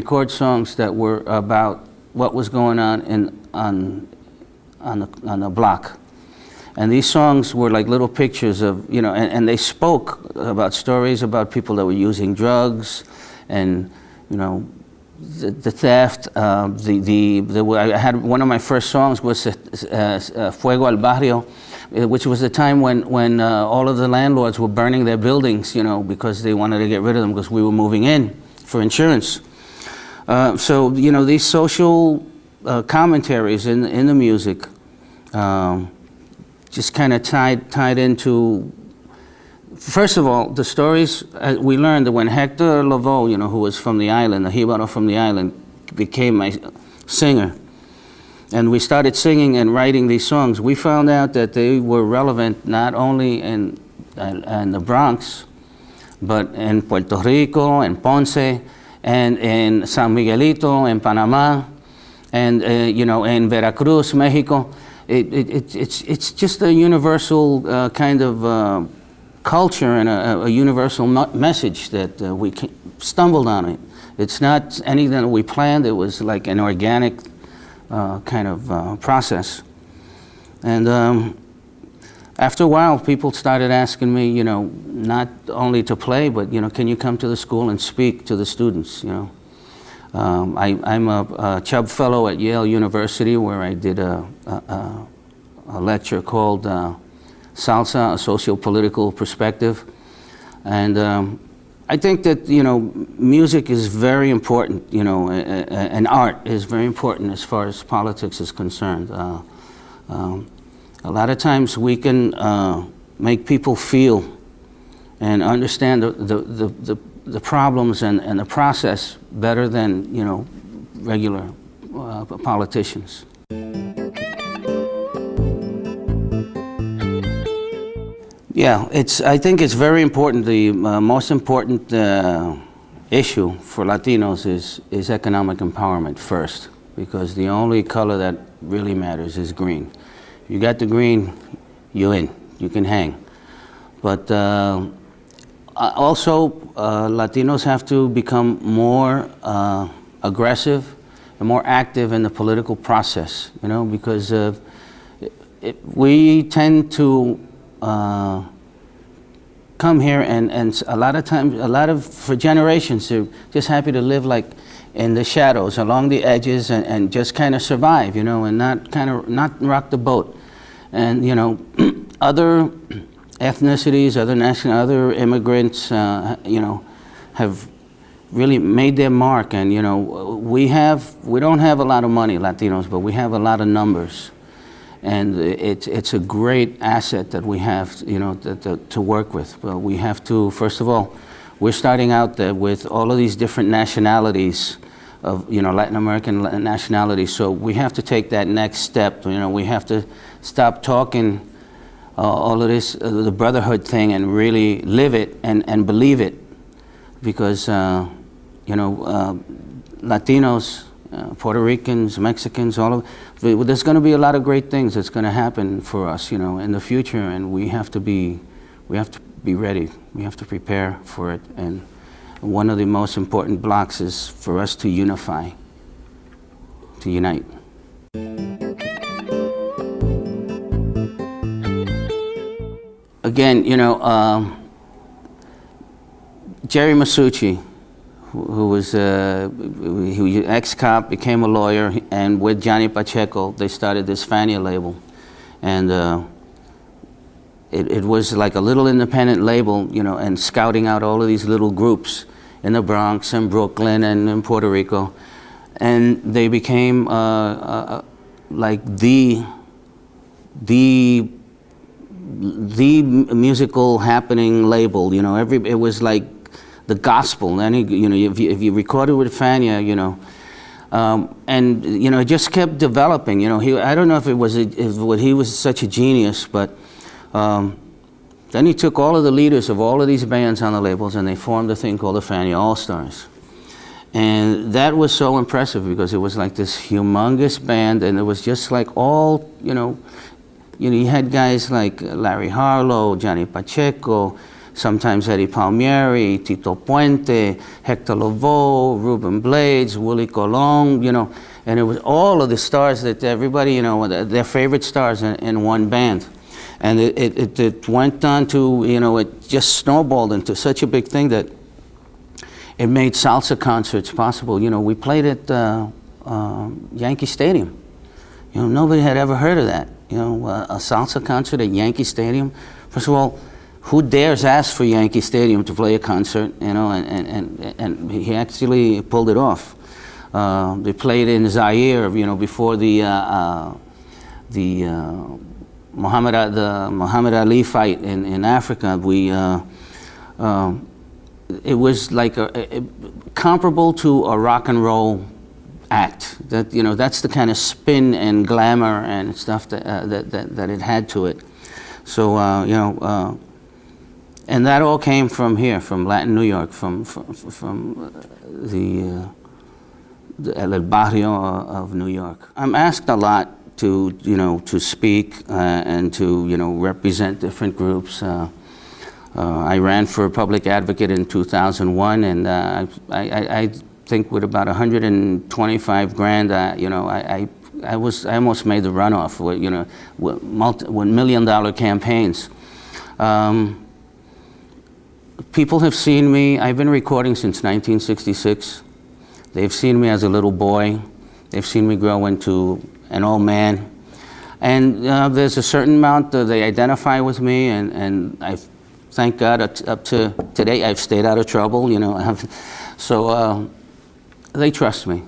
record songs that were about what was going on on the block. And these songs were like little pictures of, and they spoke about stories about people that were using drugs and, the theft. I had one of my first songs was Fuego al Barrio, which was the time when all of the landlords were burning their buildings, because they wanted to get rid of them because we were moving in for insurance. So, these social commentaries in the music just kind of tied into, first of all, the stories. We learned that when Hector Lavoe, who was from the island, the Jibaro from the island, became my singer, and we started singing and writing these songs, we found out that they were relevant not only in the Bronx, but in Puerto Rico, in Ponce, and in San Miguelito, in Panama, and in Veracruz, Mexico. It's just a universal kind of culture and a universal message that we stumbled on it. It's not anything that we planned. It was like an organic kind of process. And after a while, people started asking me, not only to play, but, can you come to the school and speak to the students, I'm a Chubb Fellow at Yale University, where I did a lecture called Salsa, a Socio-Political Perspective. And I think that, music is very important, and art is very important as far as politics is concerned. A lot of times we can make people feel and understand the problems and the process better than, regular politicians. Yeah, I think it's very important. The most important issue for Latinos is economic empowerment first, because the only color that really matters is green. You got the green, you're in, you can hang. But also, Latinos have to become more aggressive and more active in the political process, because we tend to come here and a lot of times, for generations, they're just happy to live like in the shadows, along the edges, and just kind of survive, and not rock the boat. And, other ethnicities, other immigrants, have really made their mark. And, we don't have a lot of money, Latinos, but we have a lot of numbers. And it's a great asset that we have, to work with. But we have to, first of all, we're starting out with all of these different nationalities of, Latin American nationalities. So we have to take that next step. We have to stop talking all of this, the brotherhood thing, and really live it and believe it. Because, Latinos, Puerto Ricans, Mexicans, there's going to be a lot of great things that's going to happen for us, in the future, and we have to be ready. We have to prepare for it. And one of the most important blocks is for us to unify, to unite. Again, Jerry Masucci, who was an ex-cop, became a lawyer, and with Johnny Pacheco, they started this Fania label. And it was like a little independent label, and scouting out all of these little groups in the Bronx and Brooklyn and in Puerto Rico. And they became like the musical happening label, it was like the gospel. And if you recorded with Fania, and it just kept developing. I don't know if he was such a genius, but then he took all of the leaders of all of these bands on the labels, and they formed a thing called the Fania All-Stars. And that was so impressive, because it was like this humongous band, and it was just like all, you had guys like Larry Harlow, Johnny Pacheco, sometimes Eddie Palmieri, Tito Puente, Hector Lavoe, Ruben Blades, Willie Colón, you know, and it was all of the stars that everybody, you know, their favorite stars in one band. And it went on to, you know, it just snowballed into such a big thing that it made salsa concerts possible. You know, we played at Yankee Stadium. You know, nobody had ever heard of that. You know, a salsa concert at Yankee Stadium. First of all, who dares ask for Yankee Stadium to play a concert? You know, and he actually pulled it off. They played in Zaire, you know, before the Muhammad Ali fight in Africa. It was like comparable to a rock and roll act. That, you know, that's the kind of spin and glamour and stuff that it had to it. So you know, and that all came from here, from Latin New York, from the El Barrio of New York. I'm asked a lot to, you know, to speak and to, you know, represent different groups. I ran for public advocate in 2001, and I think with about 125 grand, you know, I almost made the runoff with, you know, with $1 million campaigns. People have seen me. I've been recording since 1966. They've seen me as a little boy. They've seen me grow into an old man. And there's a certain amount that they identify with me, and I thank God up to today I've stayed out of trouble, you know. So they trust me.